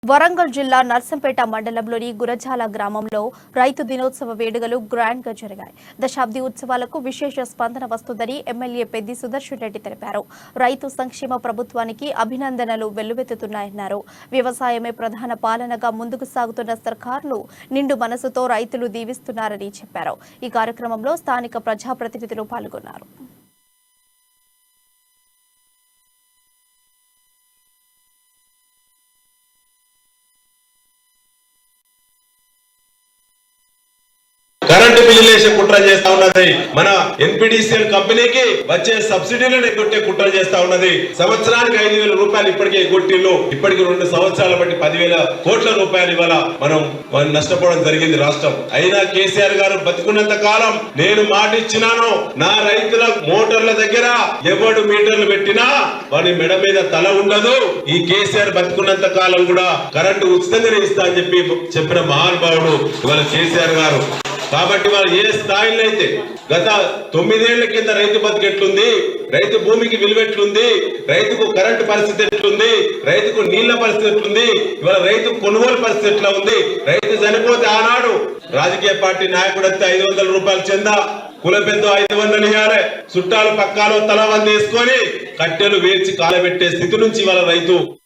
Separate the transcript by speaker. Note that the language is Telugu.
Speaker 1: వరంగల్ జిల్లా నర్సంపేట మండలంలోని గురజాల గ్రామంలో రైతు దినోత్సవ వేడుకలు గ్రాండ్ గా జరిగాయి. దశాబ్ది ఉత్సవాలకు విశేష స్పందన వస్తుందని ఎమ్మెల్యే పెద్ది సుదర్శన్ రెడ్డి తెలిపారు. రైతు సంక్షేమ ప్రభుత్వానికి అభినందనలు వెల్లువెత్తుతున్నాయన్నారు. వ్యవసాయమే ప్రధాన పాలనగా ముందుకు సాగుతున్న సర్కార్ను నిండు మనసుతో రైతులు దీవిస్తున్నారని చెప్పారు. ఈ కార్యక్రమంలో స్థానిక ప్రజాప్రతినిధులు పాల్గొన్నారు.
Speaker 2: కరెంటు బిల్లులేసే కుట్ర చేస్తా ఉన్నది. మన ఎన్పిడిసిఎల్ కంపెనీకి వచ్చే సబ్సిడీలను ఎగ్గొట్టే కుట్ర చేస్తా ఉన్నది. సంవత్సరానికి 5,000 రూపాయలు ఇప్పటికే ఎగ్గొట్టిల్లు. ఇప్పటికి 2 సంవత్సరాల బట్టి 10,000 కోట్ల రూపాయలు ఇవాళ మనం నష్టపోవడం జరిగింది రాష్ట్రం. అయినా కేసీఆర్ గారు బతికున్నంత కాలం నేను మాట ఇచ్చినాను, నా రైతుల మోటార్ల దగ్గర ఎవడు మీటర్లు పెట్టినా వాడి మెడ మీద తల ఉండదు. ఈ కేసీఆర్ బతికున్నంత కాలం కూడా కరెంటు ఉచితంగానే ఇస్తా అని చెప్పిన మహానుభావుడు ఇవాళ కేసీఆర్ గారు. కాబట్టి వాళ్ళు ఏ స్థాయిలో అయితే గత 9 ఏళ్ల కింద రైతు బతుకు ఎట్లుంది, రైతు భూమికి విలువెట్లుంది, రైతుకు కరెంటు పరిస్థితి ఎట్లుంది, రైతుకు నీళ్ల పరిస్థితి ఎట్లుంది, ఇవాళ రైతు కొనుగోలు పరిస్థితి ఎట్లా ఉంది. రైతు చనిపోతే ఆనాడు రాజకీయ పార్టీ నాయకుడు వస్తే 500 రూపాయలు చందా, కుల పెద్ద 500 ఇవ్వాలి, చుట్టాలు పక్కాలో తల వంద వేసుకొని కట్టెలు వేర్చి కాలబెట్టే స్థితి నుంచి ఇవాళ రైతు